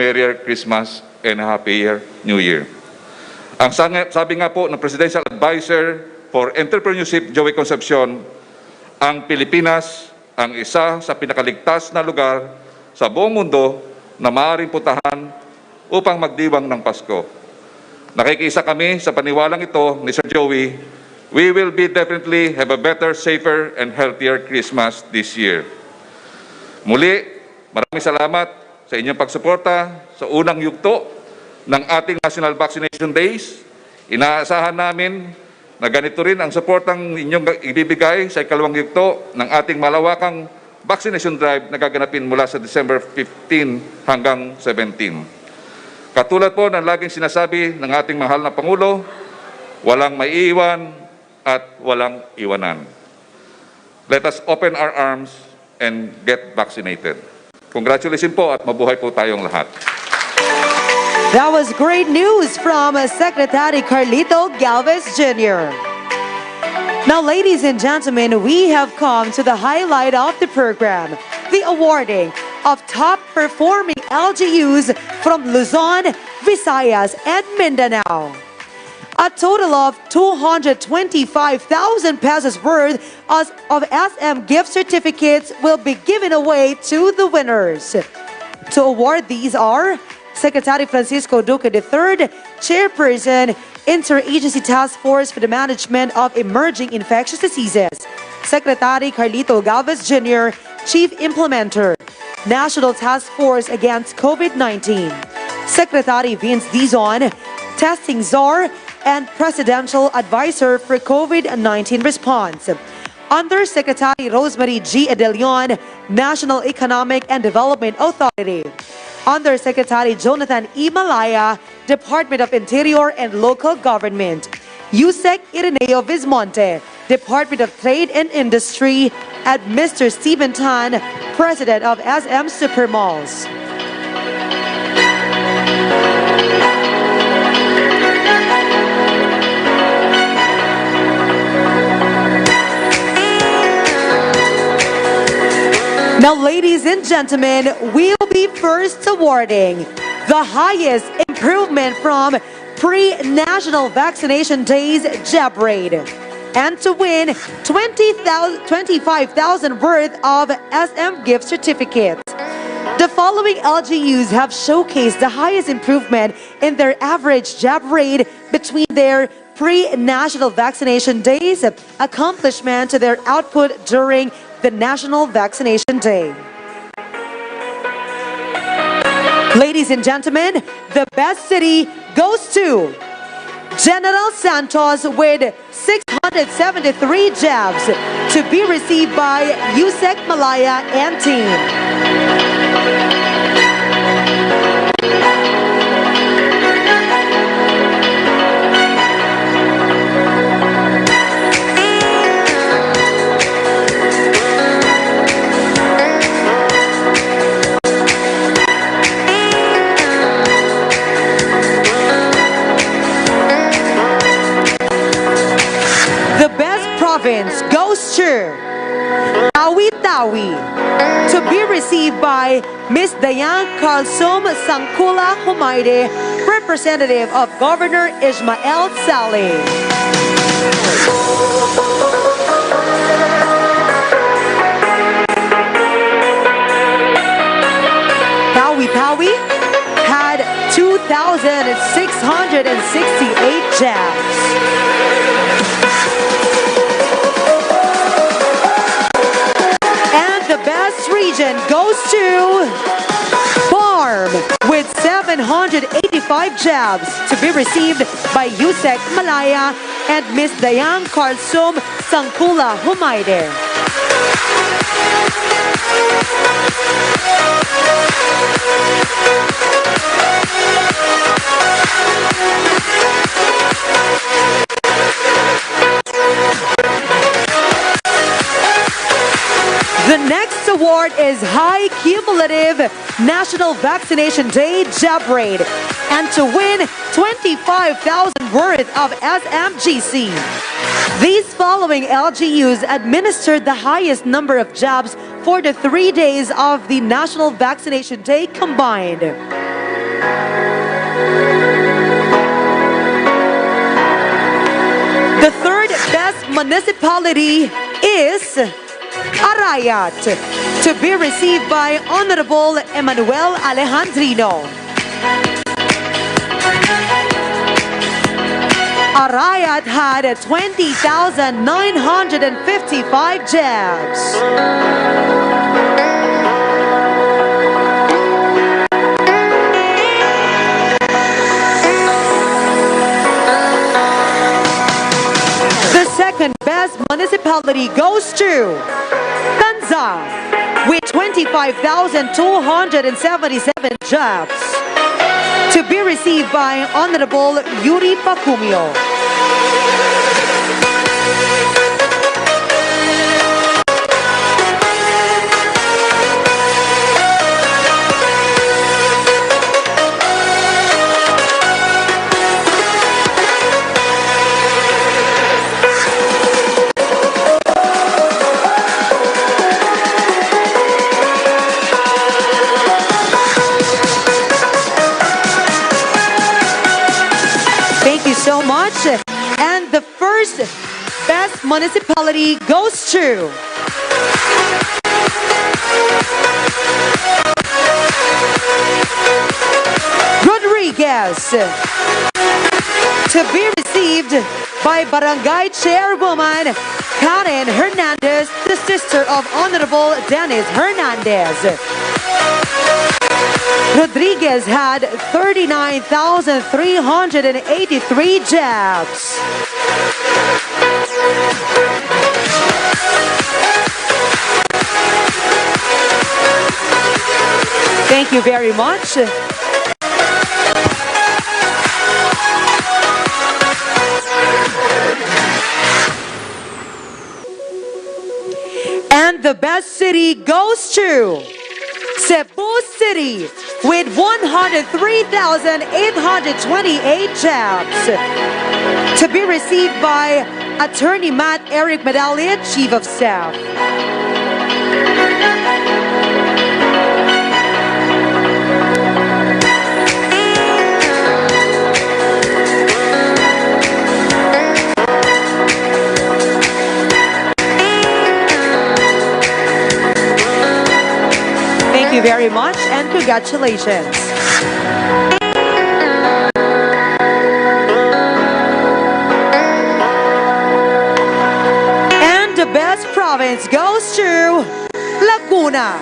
Merry Christmas and Happy New Year. Ang sabi nga po ng Presidential Advisor for Entrepreneurship, Joey Concepcion, ang Pilipinas ang isa sa pinakaligtas na lugar sa buong mundo na maaaring puntahan upang magdiwang ng Pasko. Nakikiisa kami sa paniwalang ito ni Sir Joey. We will definitely have a better, safer, and healthier Christmas this year. Muli, maraming salamat sa inyong pagsuporta sa unang yugto ng ating National Vaccination Days. Inaasahan namin na ganito rin ang suportang inyong ibibigay sa ikalawang yugto ng ating malawakang vaccination drive na gaganapin mula sa December 15 hanggang 17. Katulad po ng laging sinasabi ng ating mahal na Pangulo, walang maiiwan at walang iwanan. Let us open our arms and get vaccinated. Congratulations po at mabuhay po tayong lahat. That was great news from Secretary Carlito Galvez Jr. Now, ladies and gentlemen, we have come to the highlight of the program, the awarding of top-performing LGUs from Luzon, Visayas, and Mindanao. A total of 225,000 pesos worth of SM gift certificates will be given away to the winners. To award these are Secretary Francisco Duque III, Chairperson, Interagency Task Force for the Management of Emerging Infectious Diseases, Secretary Carlito Galvez Jr., Chief Implementer, National Task Force Against COVID-19, Secretary Vince Dizon, Testing Czar, and Presidential Advisor for COVID-19 Response. Undersecretary Rosemary G. Edelion, National Economic and Development Authority. Undersecretary Jonathan E. Malaya, Department of Interior and Local Government. Yusek Ireneo Vismonte, Department of Trade and Industry. And Mr. Stephen Tan, President of SM Supermalls. Now, ladies and gentlemen, we'll be first awarding the highest improvement from pre-National Vaccination Days jab rate. And to win 25,000 worth of SM gift certificates. The following LGUs have showcased the highest improvement in their average jab rate between their pre-National Vaccination Days accomplishment to their output during the National Vaccination Day. Ladies and gentlemen, the best city goes to General Santos with 673 jabs to be received by Yusek Malaya and team. Province goes to Tawi-Tawi to be received by Ms. Dayan Carlsum Sangkula Humayde, representative of Governor Ismael Saleh. Tawi-Tawi had 2,668 jabs. The best region goes to Farm with 785 jabs to be received by Yusek Malaya and Ms. Dayan Carlsum Sangkula Humayde. The next award is High Cumulative National Vaccination Day Jab Rate, and to win 25,000 worth of SMGC. These following LGUs administered the highest number of jabs for the 3 days of the National Vaccination Day combined. The third best municipality is Arayat, to be received by Honorable Emmanuel Alejandrino. Arayat had 20,955 jabs. The second best municipality goes to Tanza with 25,277 jobs, to be received by Honorable Yuri Pacumio. Thank you so much. And the first best municipality goes to Rodriguez, to be received by Barangay Chairwoman Karen Hernandez, the sister of Honorable Dennis Hernandez. Rodriguez had 39,383 jabs. Thank you very much. And the best city goes to Cebu City with 103,828 jabs, to be received by Attorney Matt Eric Medallia, Chief of Staff. Thank you very much and congratulations. And the best province goes to Laguna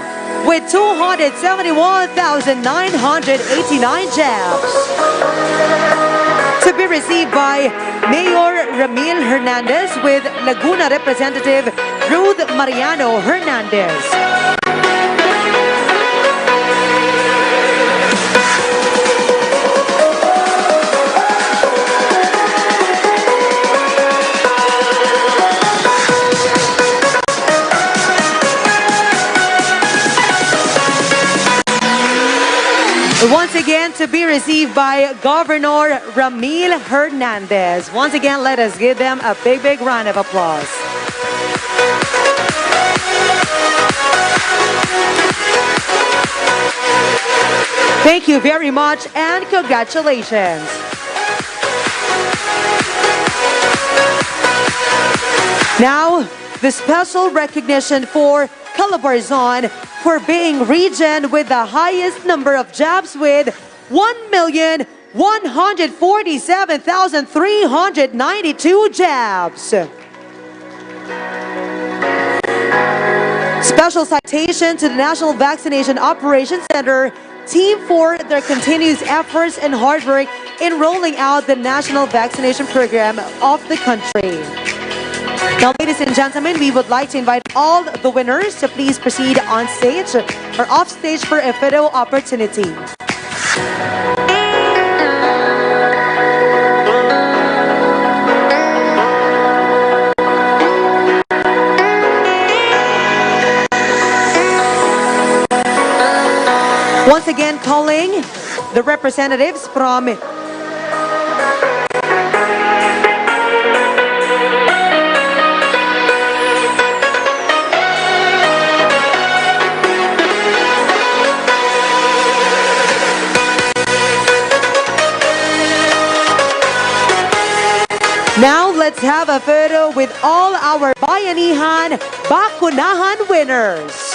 with 271,989 jabs, to be received by Mayor Ramil Hernandez with Laguna Representative Ruth Mariano Hernandez. Once again, to be received by Governor Ramil Hernandez. Once again, let us give them a big, big round of applause. Thank you very much and congratulations. Now, the special recognition for Calabarzon for being region with the highest number of jobs with 1,147,392 jobs. Special citation to the National Vaccination Operations Center team for their continuous efforts and hard work in rolling out the national vaccination program of the country. Now, ladies and gentlemen, we would like to invite all the winners to please proceed on stage or off stage for a photo opportunity. Once again, calling the representatives from Now let's have a photo with all our Bayanihan Bakunahan winners.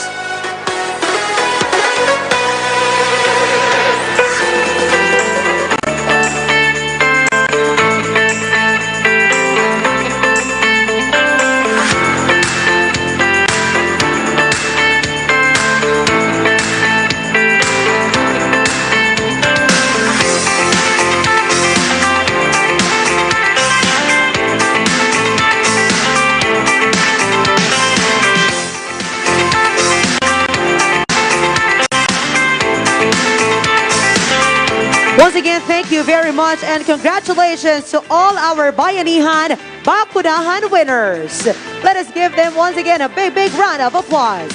Once again, thank you very much and congratulations to all our Bayanihan Bakunahan winners. Let us give them once again a big, big round of applause.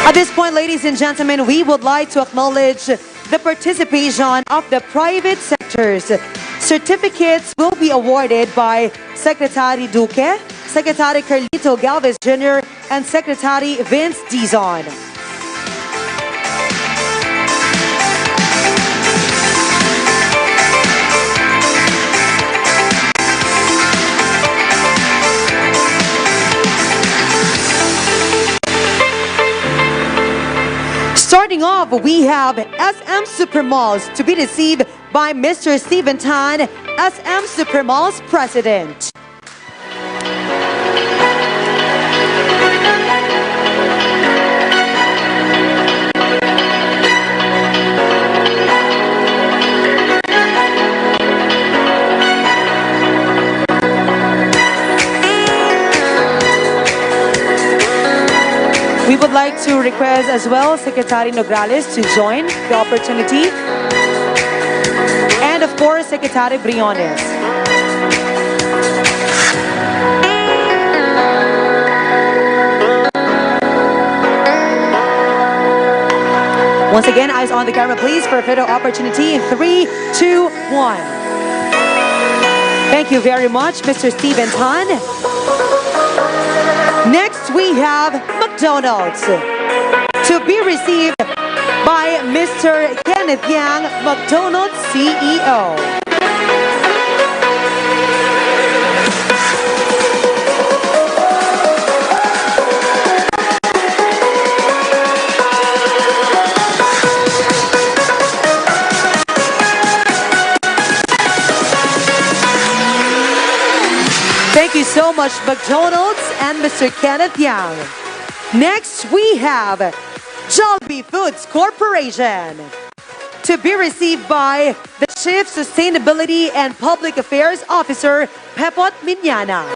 At this point, ladies and gentlemen, we would like to acknowledge the participation of the private sectors. Certificates will be awarded by Secretary Duque, Secretary Carlito Galvez Jr., and Secretary Vince Dizon. Starting off, we have SM Supermalls to be received by Mr. Stephen Tan, SM Supermalls President. We would like to request as well Secretary Nograles to join the opportunity. And of course, Secretary Briones. Once again, eyes on the camera, please, for a photo opportunity in 3, 2, 1. Thank you very much, Mr. Stephen Tan. Next, we have McDonald's to be received by Mr. Kenneth Yang, McDonald's CEO. Thank you so much, McDonald's and Mr. Kenneth Yang. Next, we have Jollibee Foods Corporation to be received by the Chief Sustainability and Public Affairs Officer, Pepot Minyana.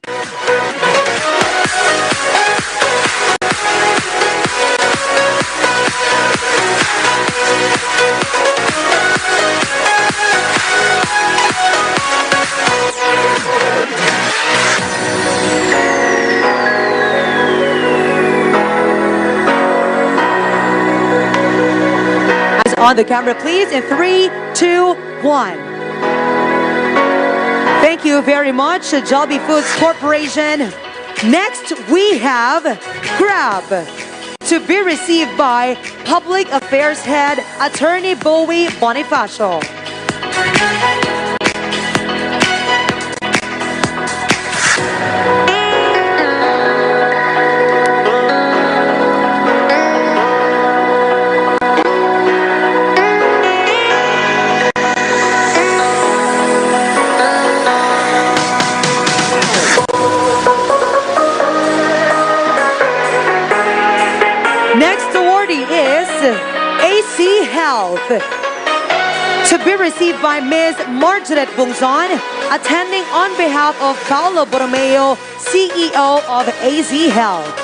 On the camera, please, in 3, 2, 1. Thank you very much, Jollibee Foods Corporation. Next, we have Grab to be received by Public Affairs Head, Attorney Bowie Bonifacio. AC Health to be received by Ms. Margaret Bungzon, attending on behalf of Paolo Borromeo, CEO of AZ Health.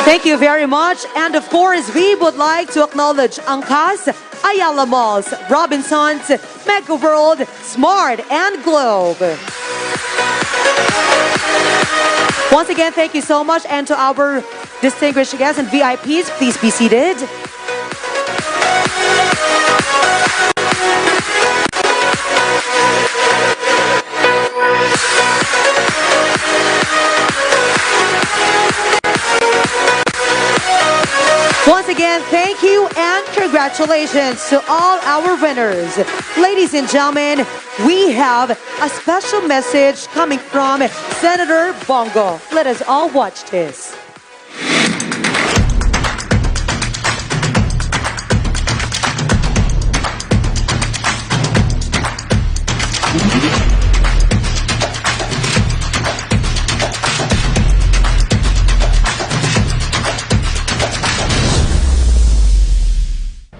Thank you very much. And of course, we would like to acknowledge Angkas, Ayala Malls, Robinsons, Mega World, Smart, and Globe. Once again, thank you so much. And to our distinguished guests and VIPs, please be seated. Once again, thank you and congratulations to all our winners. Ladies and gentlemen, we have a special message coming from Senator Bongo. Let us all watch this.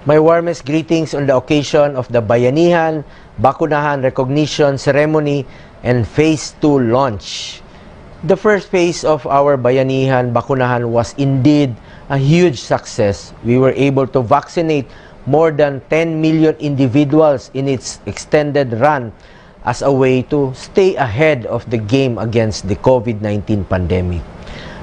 My warmest greetings on the occasion of the Bayanihan, Bakunahan Recognition Ceremony and Phase 2 launch. The first phase of our Bayanihan, Bakunahan was indeed a huge success. We were able to vaccinate more than 10 million individuals in its extended run as a way to stay ahead of the game against the COVID-19 pandemic.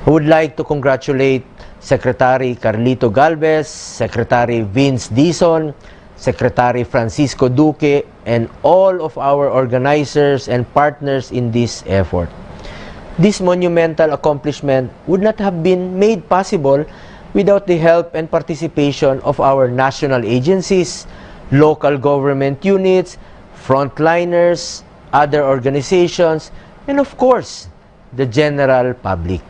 I would like to congratulate Secretary Carlito Galvez, Secretary Vince Dizon, Secretary Francisco Duque, and all of our organizers and partners in this effort. This monumental accomplishment would not have been made possible without the help and participation of our national agencies, local government units, frontliners, other organizations, and of course, the general public.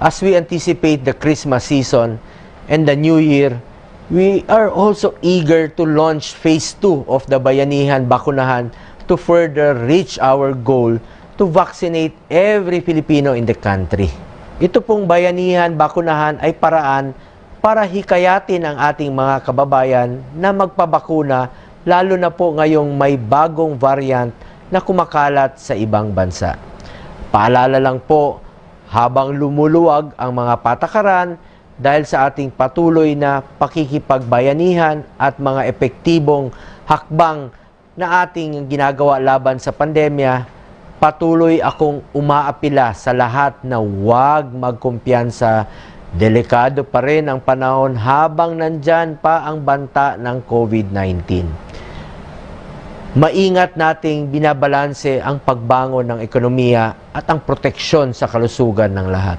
As we anticipate the Christmas season and the New Year, we are also eager to launch Phase 2 of the Bayanihan Bakunahan to further reach our goal to vaccinate every Filipino in the country. Ito pong Bayanihan Bakunahan ay paraan para hikayatin ang ating mga kababayan na magpabakuna, lalo na po ngayong may bagong variant na kumakalat sa ibang bansa. Paalala lang po, habang lumuluwag ang mga patakaran dahil sa ating patuloy na pakikipagbayanihan at mga epektibong hakbang na ating ginagawa laban sa pandemya, patuloy akong umaapila sa lahat na huwag magkumpiyansa. Delikado pa rin ang panahon habang nandyan pa ang banta ng COVID-19. Maingat nating binabalanse ang pagbangon ng ekonomiya at ang proteksyon sa kalusugan ng lahat.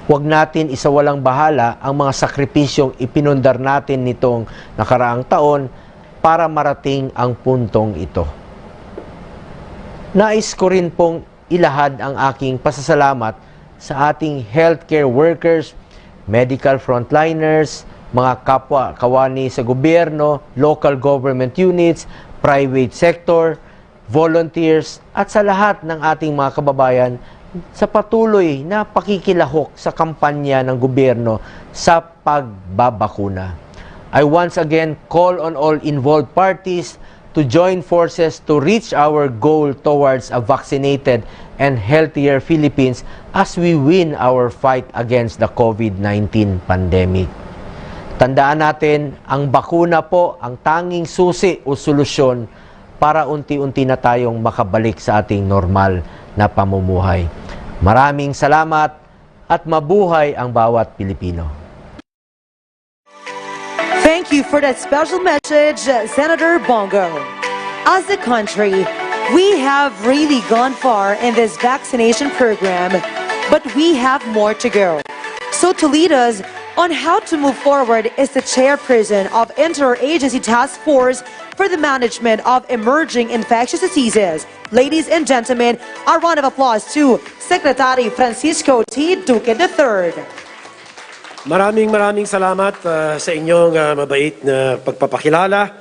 Huwag natin isawalang bahala ang mga sakripisyong ipinundar natin nitong nakaraang taon para marating ang puntong ito. Nais ko rin pong ilahad ang aking pasasalamat sa ating healthcare workers, medical frontliners, mga kapwa kawani sa gobyerno, local government units, private sector, volunteers, at sa lahat ng ating mga kababayan sa patuloy na pakikilahok sa kampanya ng gobyerno sa pagbabakuna. I once again call on all involved parties to join forces to reach our goal towards a vaccinated and healthier Philippines as we win our fight against the COVID-19 pandemic. Tandaan natin, ang bakuna po ang tanging susi o solusyon para unti-unti na tayong makabalik sa ating normal na pamumuhay. Maraming salamat at mabuhay ang bawat Pilipino. Thank you for that special message, Senator Bongo. As a country, we have really gone far in this vaccination program, but we have more to go. So to lead us on how to move forward is the chairperson of Interagency Task Force for the Management of Emerging Infectious Diseases. Ladies and gentlemen, a round of applause to Secretary Francisco T. Duque III. Maraming salamat sa inyong mabait na pagpapakilala.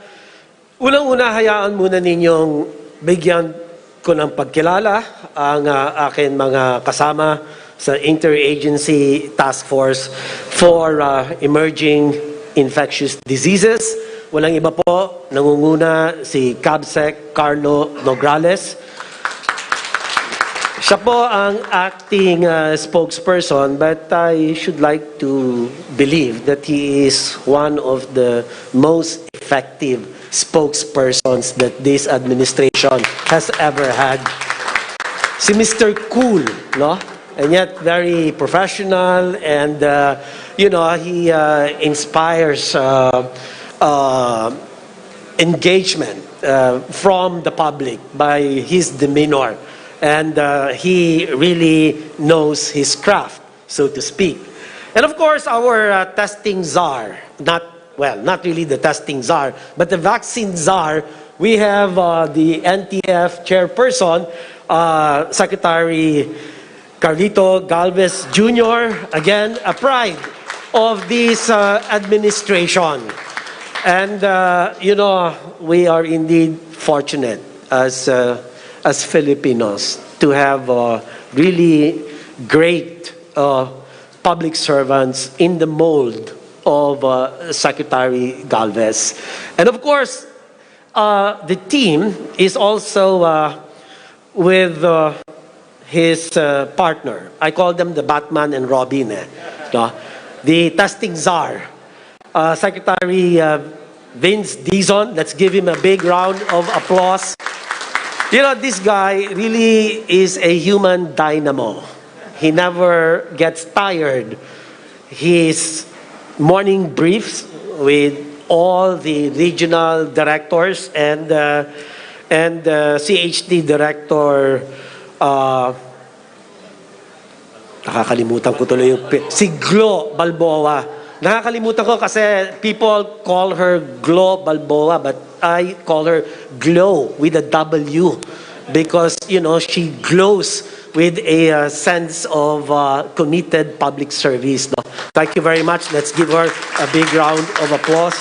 Unang-una, hayaan muna ninyong bigyan ko ng pagkilala ang akin mga kasama sa Interagency Task Force for Emerging Infectious Diseases. Walang iba po, nangunguna si CABSEC Carlo Nograles. Siya po ang acting spokesperson, but I should like to believe that he is one of the most effective spokespersons that this administration has ever had. si Mr. Cool, no? And yet very professional, and you know, he inspires engagement from the public by his demeanor, and he really knows his craft, so to speak. And of course, our testing czar, not really the testing czar, but the vaccine czar. We have the NTF chairperson, Secretary Carlito Galvez Jr., again, a pride of this administration. And, you know, we are indeed fortunate as Filipinos to have really great public servants in the mold of Secretary Galvez. And of course, the team is also with his partner. I call them the Batman and Robin. No? The testing czar, Secretary Vince Dizon. Let's give him a big round of applause. You know, this guy really is a human dynamo. He never gets tired. His morning briefs with all the regional directors and CHD director, nakakalimutan ko tuloy yung si Glo Balboa. Nakakalimutan ko kasi people call her Glo Balboa, but I call her Glow with a W because, you know, she glows with a sense of committed public service. No? Thank you very much. Let's give her a big round of applause.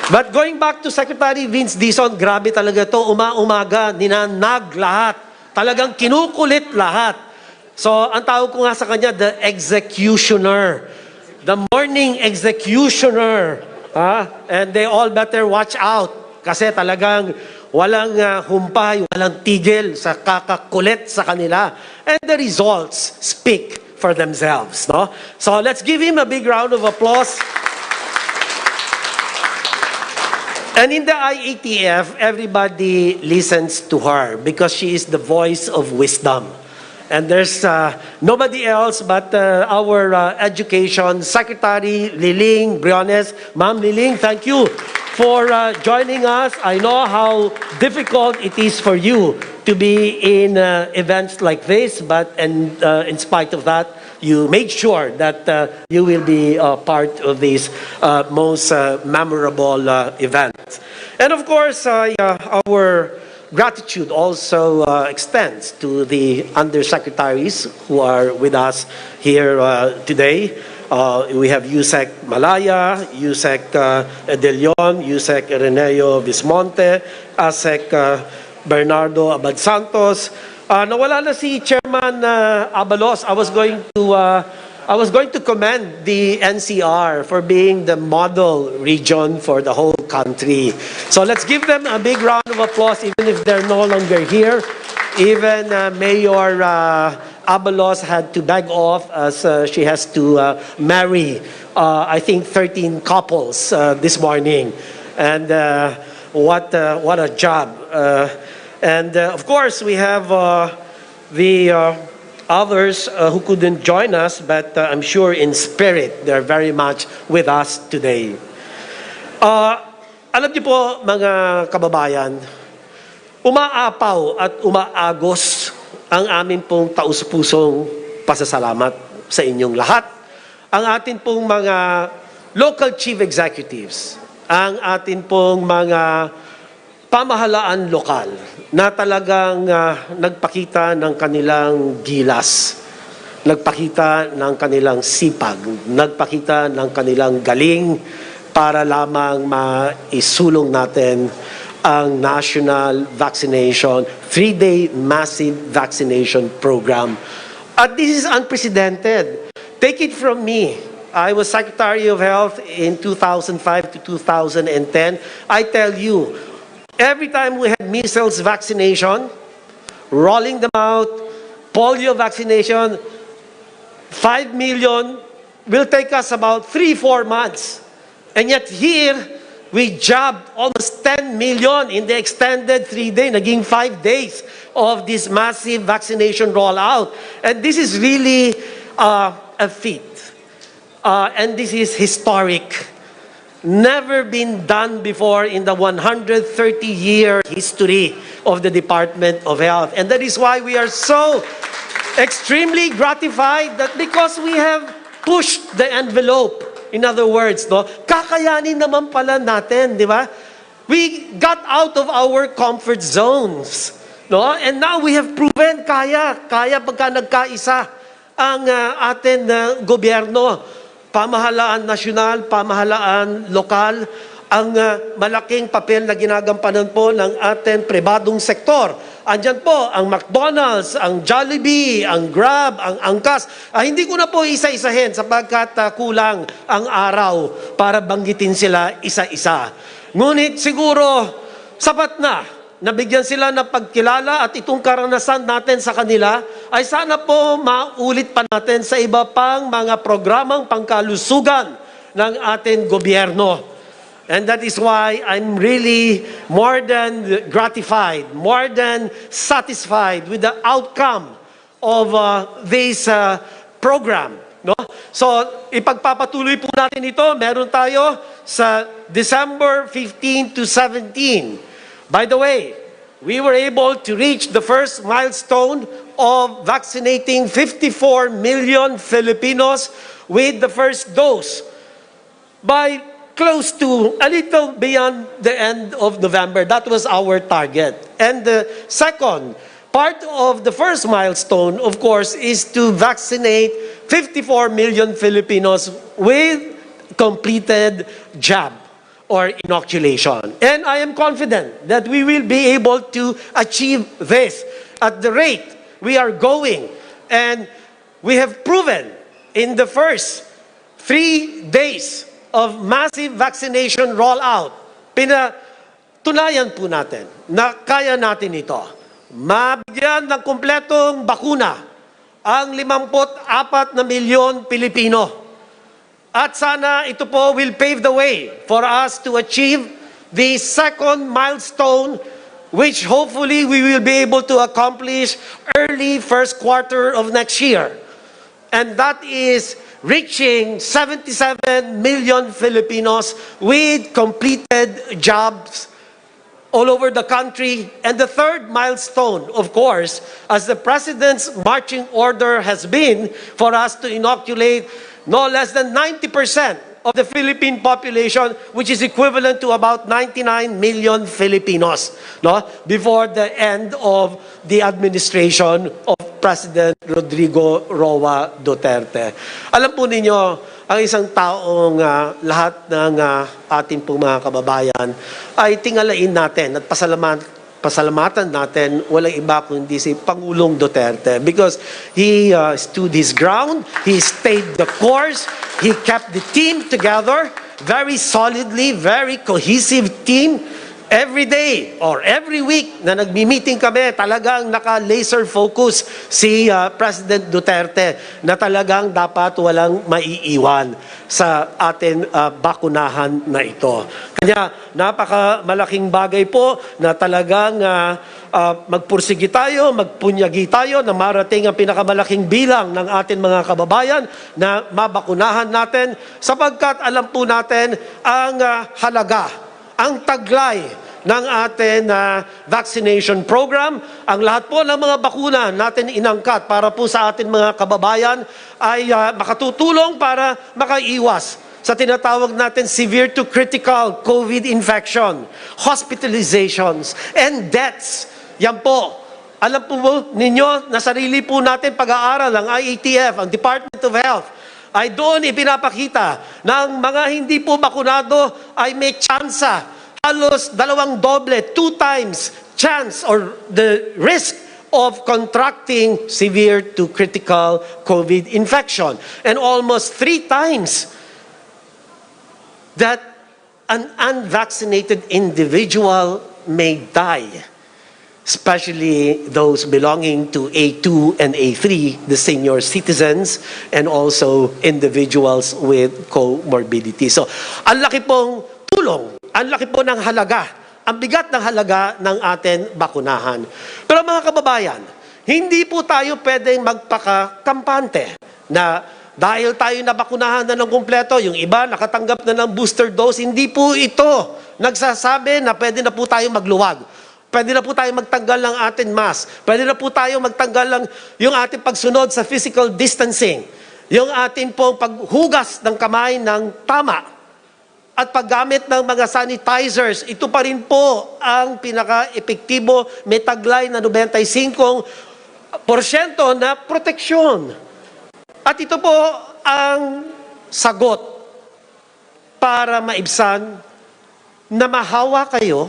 But going back to Secretary Vince Dizon, grabe talaga to, umaga, ninanag lahat. Talagang kinukulit lahat. So, ang tawag ko nga sa kanya, the executioner. The morning executioner. And they all better watch out. Kasi talagang walang humpay, walang tigil sa kakakulit sa kanila. And the results speak for themselves. No? So, let's give him a big round of applause. And in the IATF, everybody listens to her because she is the voice of wisdom. And there's nobody else but our Education Secretary, Liling Briones. Ma'am Liling, thank you for joining us. I know how difficult it is for you to be in events like this, but in spite of that, you made sure that you will be part of this most memorable event. And of course, our gratitude also extends to the undersecretaries who are with us here today. We have Yusek Malaya, Yusek De Leon, Yusek Reneo Vismonte, Asek Bernardo Abad Santos. Nawala na si Chairman Abalos. I was going to commend the NCR for being the model region for the whole country. So let's give them a big round of applause, even if they're no longer here. Even Mayor Abalos had to beg off as she has to marry, I think, 13 couples this morning. And what a job. And of course, we have the others who couldn't join us, but I'm sure in spirit, they're very much with us today. Alam niyo po, mga kababayan, umaapaw at umaagos ang amin pong taus-pusong pasasalamat sa inyong lahat. Ang atin pong mga local chief executives, ang atin pong mga pamahalaan lokal na talagang nagpakita ng kanilang gilas, nagpakita ng kanilang sipag, nagpakita ng kanilang galing para lamang maisulong natin ang National Vaccination, 3-day massive vaccination program. At this is unprecedented. Take it from me. I was Secretary of Health in 2005 to 2010. I tell you, every time we had measles vaccination, rolling them out, polio vaccination, 5 million will take us about 3-4 months. And yet here, we jabbed almost 10 million in the extended 3-day, naging 5 days. of this massive vaccination rollout. And this is really a feat. And this is historic. Never been done before in the 130-year history of the Department of Health. And that is why we are so extremely gratified that because we have pushed the envelope. In other words, no, kakayanin naman pala natin, di ba? We got out of our comfort zones. No? And now we have proven kaya pagka nagkaisa ang ating gobyerno, pamahalaan nasyonal, pamahalaan lokal, ang malaking papel na ginagampanan po ng ating pribadong sektor. Andyan po ang McDonald's, ang Jollibee, ang Grab, ang Angkas. Hindi ko na po isa-isahin sapagkat kulang ang araw para banggitin sila isa-isa. Ngunit siguro sapat na nabigyan sila ng pagkilala at itong karanasan natin sa kanila ay sana po maulit pa natin sa iba pang mga programang pangkalusugan ng ating gobyerno. And that is why I'm really more than gratified, more than satisfied with the outcome of this program. No? So, ipagpapatuloy po natin ito. Meron tayo sa December 15 to 17. By the way, we were able to reach the first milestone of vaccinating 54 million Filipinos with the first dose by close to a little beyond the end of November. That was our target. And the second part of the first milestone, of course, is to vaccinate 54 million Filipinos with completed jab or inoculation. And I am confident that we will be able to achieve this at the rate we are going. And we have proven in the first 3 days of massive vaccination rollout, pinatunayan po natin na kaya natin ito. Mabigyan ng kumpletong bakuna ang 54 na milyon Pilipino. At sana ito po will pave the way for us to achieve the second milestone, which hopefully we will be able to accomplish early first quarter of next year. And that is reaching 77 million Filipinos with completed jobs all over the country. And the third milestone, of course, as the President's marching order has been for us to inoculate no less than 90% of the Philippine population, which is equivalent to about 99 million Filipinos, no? Before the end of the administration of President Rodrigo Roa Duterte. Alam po ninyo, ang isang taong lahat ng ating pong mga kababayan ay tingalain natin at pasalamatan natin, walang iba kundi si Pangulong Duterte, because he stood his ground, he stayed the course, he kept the team together very solidly, very cohesive team. Every day or every week na nagmi-meeting kami, talagang naka-laser focus si President Duterte na talagang dapat walang maiiwan sa atin bakunahan na ito. Kanya napakamalaking bagay po na talagang magpursigi tayo, magpunyagi tayo na marating ang pinakamalaking bilang ng ating mga kababayan na mabakunahan natin sapagkat alam po natin ang halaga, ang taglay ng ating vaccination program. Ang lahat po ng mga bakuna natin inangkat para po sa ating mga kababayan ay makatutulong para makaiwas sa tinatawag natin severe to critical COVID infection, hospitalizations, and deaths. Yan po. Alam po ninyo na sarili po natin pag-aaral ng IATF, ang Department of Health, ay doon ipinapakita na ang mga hindi po bakunado ay may tsansa, halos 2 doble, 2 times chance or the risk of contracting severe to critical COVID infection. And almost 3 times that an unvaccinated individual may die, especially those belonging to A2 and A3, the senior citizens, and also individuals with comorbidity. So, ang laki pong tulong, ang laki po ng halaga ang bigat ng halaga ng ating bakunahan. Pero mga kababayan, hindi po tayo pwedeng magpakakampante na dahil tayo nabakunahan na ng kumpleto, yung iba nakatanggap na ng booster dose, hindi po ito nagsasabi na pwede na po tayo magluwag. Pwede na po tayo magtanggal ng ating mask. Pwede na po tayo magtanggal ng yung ating pagsunod sa physical distancing. Yung ating pong paghugas ng kamay ng tama. At paggamit ng mga sanitizers, ito pa rin po ang pinaka-epektibo, may taglay na 95% na proteksyon. At ito po ang sagot para maibsan na mahawa kayo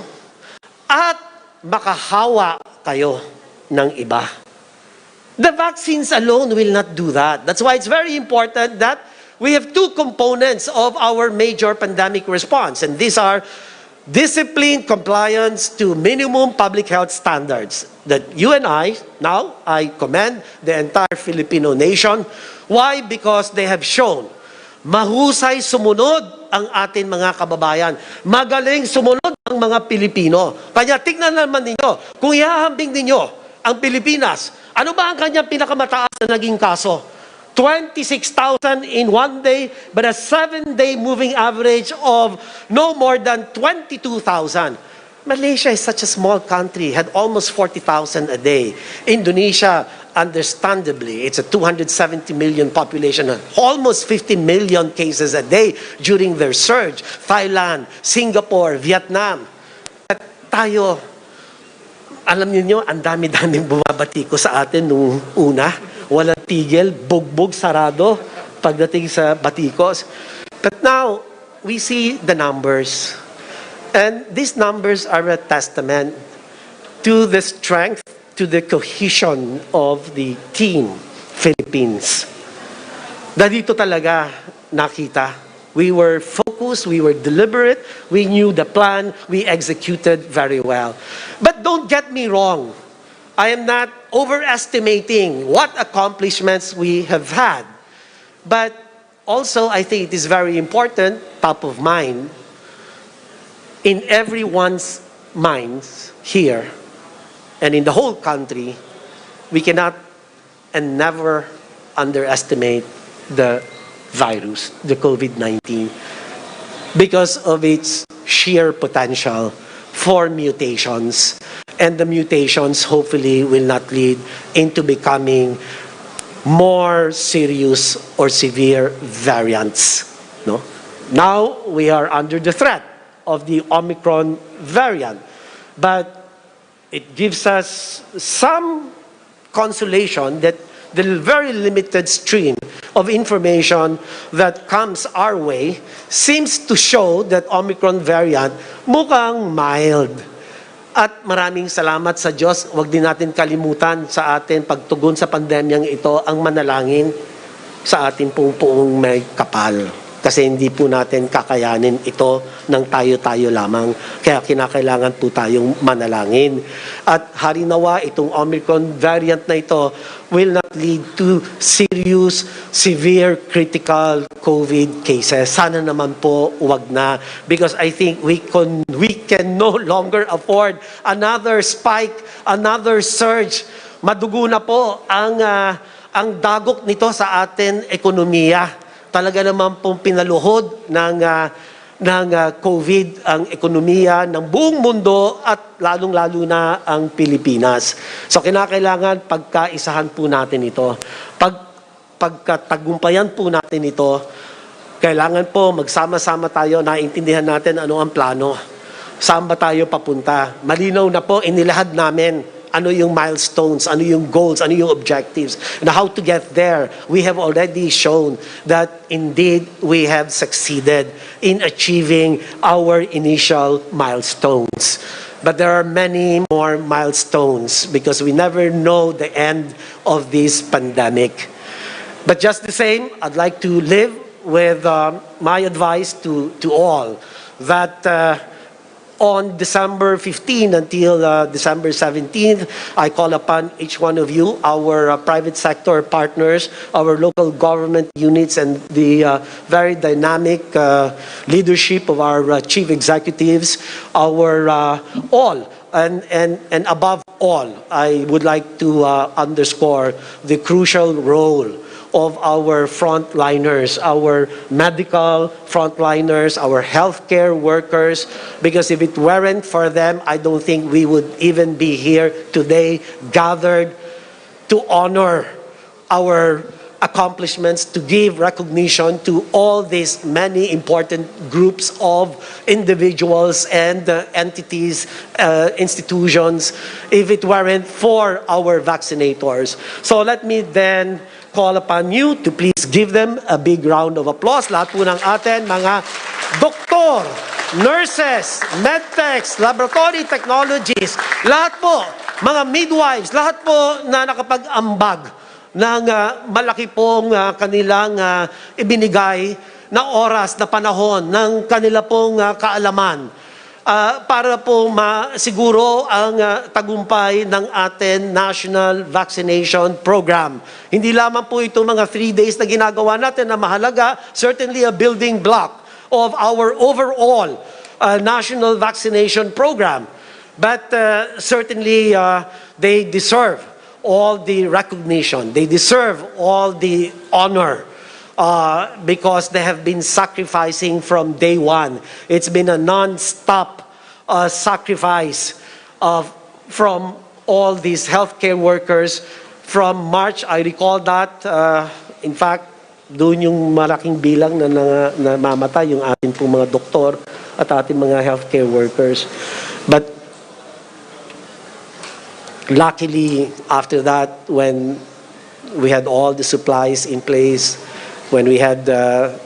at makahawa kayo ng iba. The vaccines alone will not do that. That's why it's very important that we have two components of our major pandemic response, and these are discipline, compliance to minimum public health standards. That you and I commend the entire Filipino nation. Why? Because they have shown mahusay sumunod ang ating mga kababayan. Magaling sumunod ang mga Pilipino. Kanya tignan naman ninyo, kung ihahambing ninyo ang Pilipinas, ano ba ang kanyang pinakamataas na naging kaso? 26,000 in one day, but a 7-day moving average of no more than 22,000. Malaysia is such a small country, had almost 40,000 a day. Indonesia, understandably, it's a 270 million population, almost 50 million cases a day during their surge. Thailand, Singapore, Vietnam. At tayo, alam niyo, ang dami-daming bumabati ko sa atin nung una. Walang tigil, bugbog, sarado pagdating sa batikos. But now, we see the numbers. And these numbers are a testament to the strength, to the cohesion of the team Philippines. Dito talaga nakita. We were focused, we were deliberate, we knew the plan, we executed very well. But don't get me wrong. I am not overestimating what accomplishments we have had. But also, I think it is very important, top of mind, in everyone's minds here and in the whole country, we cannot and never underestimate the virus, the COVID-19, because of its sheer potential for mutations. And the mutations hopefully will not lead into becoming more serious or severe variants. No? Now, we are under the threat of the Omicron variant. But it gives us some consolation that the very limited stream of information that comes our way seems to show that Omicron variant mukhang mild. At maraming salamat sa Diyos. Huwag din natin kalimutan sa atin pagtugon sa pandemyang ito ang manalangin sa ating poong may kapal. Kasi hindi po natin kakayanin ito ng tayo-tayo lamang. Kaya kinakailangan po tayong manalangin. At harinawa, itong Omicron variant na ito will not lead to serious, severe, critical COVID cases. Sana naman po, wag na. Because I think we can no longer afford another spike, another surge. Madugo na po ang dagok nito sa ating ekonomiya. Talaga naman pong pinaluhod ng COVID ang ekonomiya ng buong mundo at lalong-lalo na ang Pilipinas. So kinakailangan pagkaisahan po natin ito. Pagkatagumpayan po natin ito, kailangan po magsama-sama tayo, naintindihan natin ano ang plano. Saan ba tayo papunta? Malinaw na po, inilahad namin ano yung milestones, ano yung goals, ano yung objectives, and how to get there. We have already shown that indeed we have succeeded in achieving our initial milestones. But there are many more milestones because we never know the end of this pandemic. But just the same, I'd like to live with my advice to all that on December 15 until December 17th. I call upon each one of you, our private sector partners, our local government units, and the very dynamic leadership of our chief executives, our all, and above all, I would like to underscore the crucial role of our frontliners, our medical frontliners, our healthcare workers, because if it weren't for them, I don't think we would even be here today, gathered to honor our accomplishments, to give recognition to all these many important groups of individuals and entities, institutions, if it weren't for our vaccinators. So let me then call upon you to please give them a big round of applause. Lahat po ng atin, mga doktor, nurses, medtechs, laboratory technologies, lahat po, mga midwives, lahat po na nakapag-ambag ng malaki pong kanilang ibinigay na oras, na panahon, ng kanila pong kaalaman. Para po masiguro ang tagumpay ng ating National Vaccination Program. Hindi lamang po ito mga 3 days na ginagawa natin na mahalaga, certainly a building block of our overall National Vaccination Program. But certainly they deserve all the recognition, they deserve all the honor, because they have been sacrificing from day one. It's been a non-stop sacrifice from all these healthcare workers. From March, I recall that, in fact, doon yung malaking bilang na namamatay yung ating pong mga doktor at ating mga healthcare workers. But luckily, after that, when we had all the supplies in place, when we had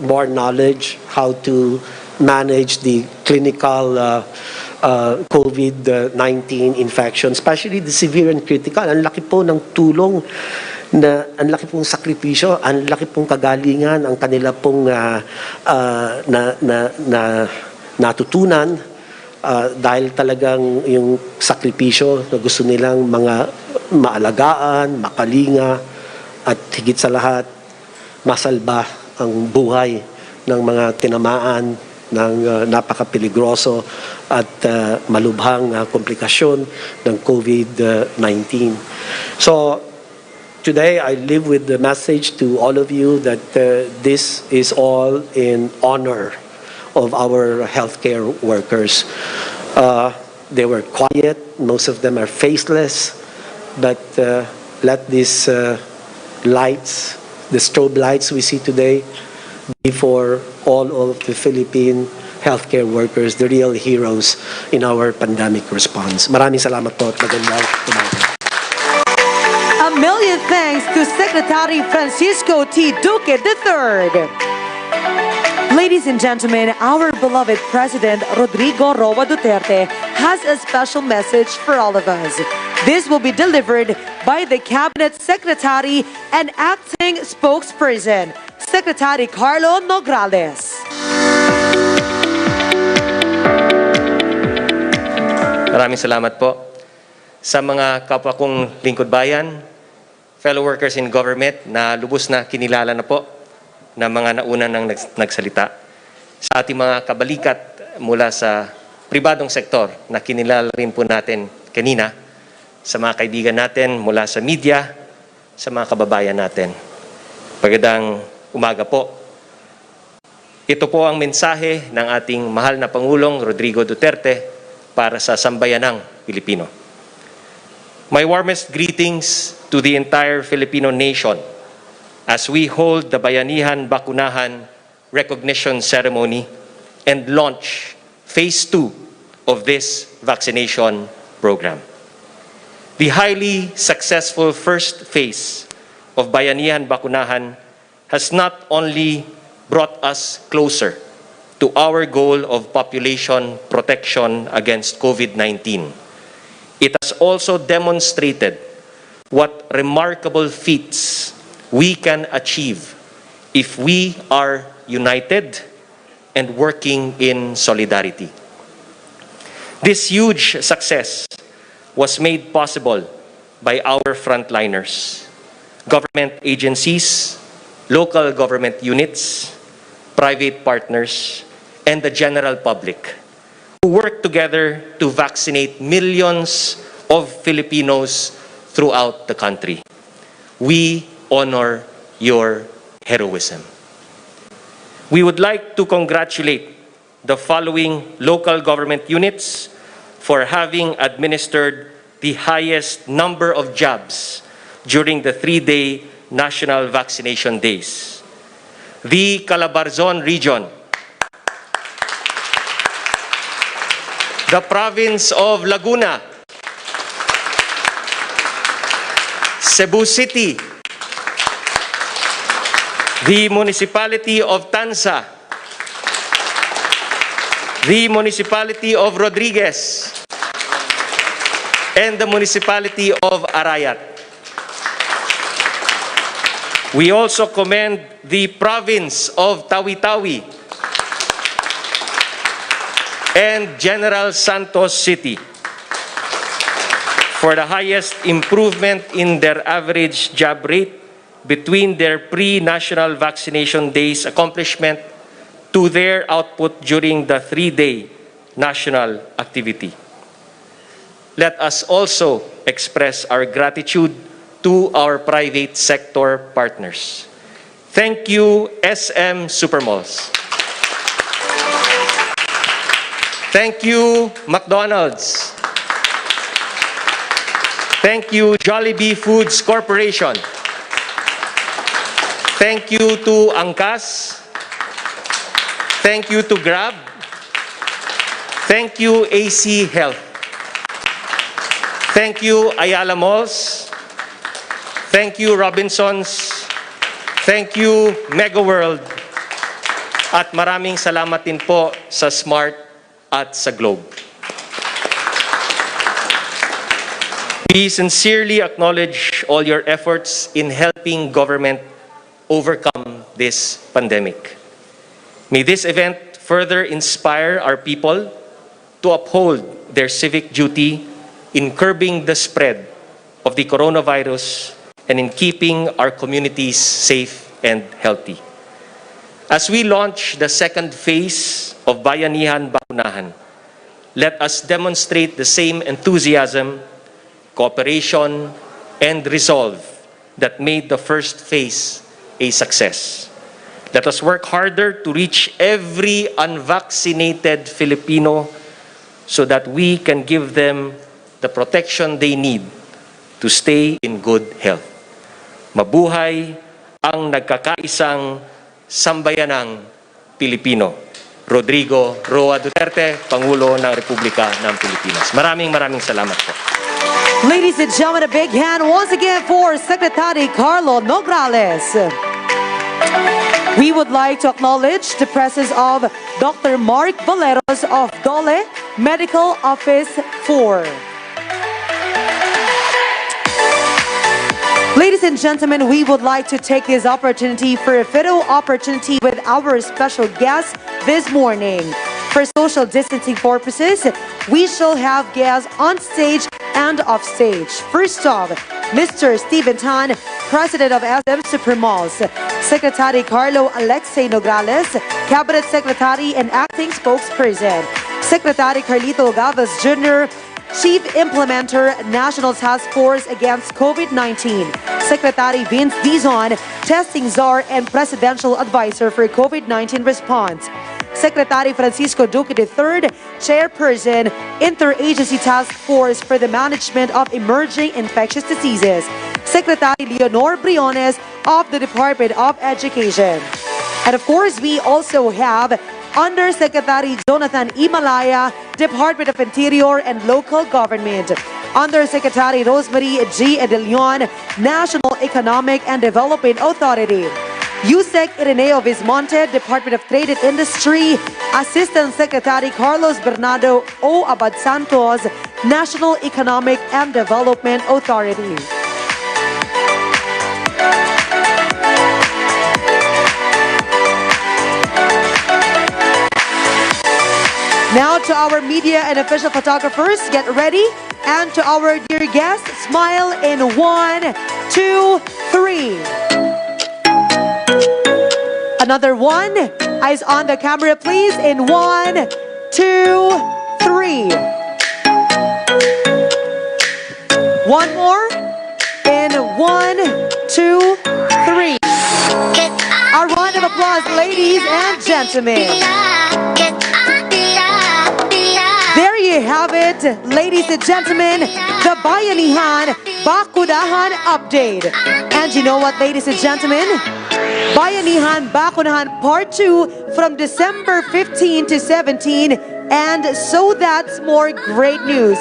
more knowledge how to manage the clinical COVID-19 infection, especially the severe and critical, ang laki po ng tulong, ang laki pong sakripisyo, ang laki pong kagalingan, ang kanila pong natutunan dahil talagang yung sakripisyo na gusto nilang mga maalagaan, makalinga, at higit sa lahat, masalba ang buhay ng mga tinamaan ng napakapeligroso at malubhang komplikasyon ng COVID-19. So today I live with the message to all of you that this is all in honor of our healthcare workers. They were quiet, most of them are faceless, but let these lights, the strobe lights we see today, be for all of the Philippine healthcare workers, the real heroes in our pandemic response. Maraming salamat po at magandang umaga. A million thanks to Secretary Francisco T. Duque III. Ladies and gentlemen, our beloved President Rodrigo Roa Duterte has a special message for all of us. This will be delivered by the Cabinet Secretary and Acting Spokesperson, Secretary Carlo Nograles. Maraming salamat po. Sa mga kapwa kong lingkod bayan, fellow workers in government na lubos na kinilala na po na mga nauna nang nagsalita. Sa ating mga kabalikat mula sa pribadong sektor na kinilala rin po natin kanina, sa mga kaibigan natin mula sa media, sa mga kababayan natin. Magandang umaga po. Ito po ang mensahe ng ating mahal na Pangulong Rodrigo Duterte para sa sambayanang Pilipino. My warmest greetings to the entire Filipino nation as we hold the Bayanihan Bakunahan Recognition Ceremony and launch Phase 2 of this vaccination program. The highly successful first phase of Bayanihan Bakunahan has not only brought us closer to our goal of population protection against COVID-19, it has also demonstrated what remarkable feats we can achieve if we are united and working in solidarity. This huge success was made possible by our frontliners, government agencies, local government units, private partners, and the general public who work together to vaccinate millions of Filipinos throughout the country. We honor your heroism. We would like to congratulate the following local government units for having administered the highest number of jabs during the 3-day national vaccination days. The Calabarzon region, the province of Laguna, Cebu City, the municipality of Tansa, the municipality of Rodriguez, and the municipality of Arayat. We also commend the province of Tawi-Tawi and General Santos City for the highest improvement in their average jab rate between their pre-national vaccination days accomplishment to their output during the 3-day national activity. Let us also express our gratitude to our private sector partners. Thank you, SM Supermalls. Thank you, McDonald's. Thank you, Jollibee Foods Corporation. Thank you to Angkas. Thank you to Grab. Thank you, AC Health. Thank you, Ayala Malls. Thank you, Robinsons. Thank you, Megaworld. At maraming salamat din po sa Smart at sa Globe. We sincerely acknowledge all your efforts in helping government overcome this pandemic. May this event further inspire our people to uphold their civic duty in curbing the spread of the coronavirus and in keeping our communities safe and healthy. As we launch the second phase of Bayanihan Bakunahan, let us demonstrate the same enthusiasm, cooperation, and resolve that made the first phase a success. Let us work harder to reach every unvaccinated Filipino so that we can give them the protection they need to stay in good health. Mabuhay ang nagkakaisang sambayanang Pilipino. Rodrigo Roa Duterte, Pangulo ng Republika ng Pilipinas. Maraming salamat po. Ladies and gentlemen, a big hand once again for Secretary Carlo Nograles. We would like to acknowledge the presence of Dr. Mark Valeros of Dole Medical Office 4. Ladies and gentlemen, we would like to take this opportunity for a photo opportunity with our special guest this morning. For social distancing purposes, we shall have guests on stage and off stage. First off, Mr. Stephen Tan, President of SM Supermalls, Secretary Carlo Alexei Nograles, Cabinet Secretary and Acting Spokesperson, Secretary Carlito Gavas Jr., Chief Implementer, National Task Force Against COVID-19, Secretary Vince Dizon, Testing Czar and Presidential Advisor for COVID-19 Response, Secretary Francisco Duque III, Chairperson, Interagency Task Force for the Management of Emerging Infectious Diseases, Secretary Leonor Briones of the Department of Education. And of course, we also have Undersecretary Jonathan Imalaya, Department of Interior and Local Government, Undersecretary Rosemary G. Edelion, National Economic and Development Authority, Yusek Ireneo Vismonte, Department of Trade and Industry, Assistant Secretary Carlos Bernardo O. Abad Santos, National Economic and Development Authority. Now to our media and official photographers, get ready. And to our dear guests, smile in 1, 2, 3. Another one. Eyes on the camera, please. In 1, 2, 3. One more. In 1, 2, 3. A round of applause, ladies and gentlemen. There you have it, ladies and gentlemen, the Bayanihan Bakunahan update. And you know what, ladies and gentlemen? Bayanihan Bakunahan Part 2 from December 15 to 17. And so that's more great news.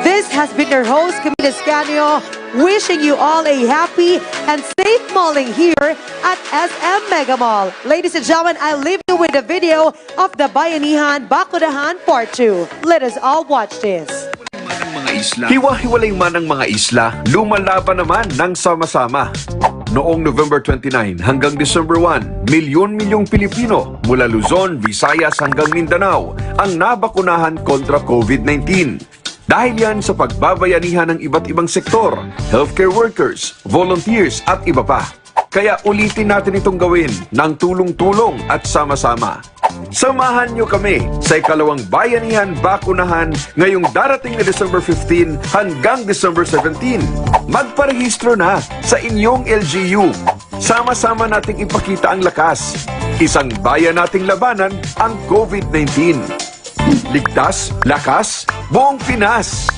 This has been your host, Camila Scanio, wishing you all a happy and safe malling here at SM Megamall. Ladies and gentlemen, I leave you with a video of the Bayanihan Bakunahan Part 2. Let us all watch this. Hiwa-hiwalay man ang mga isla, lumalaban naman ng sama-sama. Noong November 29 hanggang December 1, milyon-milyong Pilipino mula Luzon, Visayas hanggang Mindanao ang nabakunahan kontra COVID-19. Dahil yan sa pagbabayanihan ng iba't ibang sektor, healthcare workers, volunteers at iba pa. Kaya ulitin natin itong gawin ng tulong-tulong at sama-sama. Samahan nyo kami sa ikalawang Bayanihan Bakunahan ngayong darating na December 15 hanggang December 17. Magparehistro na sa inyong LGU. Sama-sama nating ipakita ang lakas. Isang bayan nating labanan ang COVID-19. Ligtas, lakas, buong Pinas!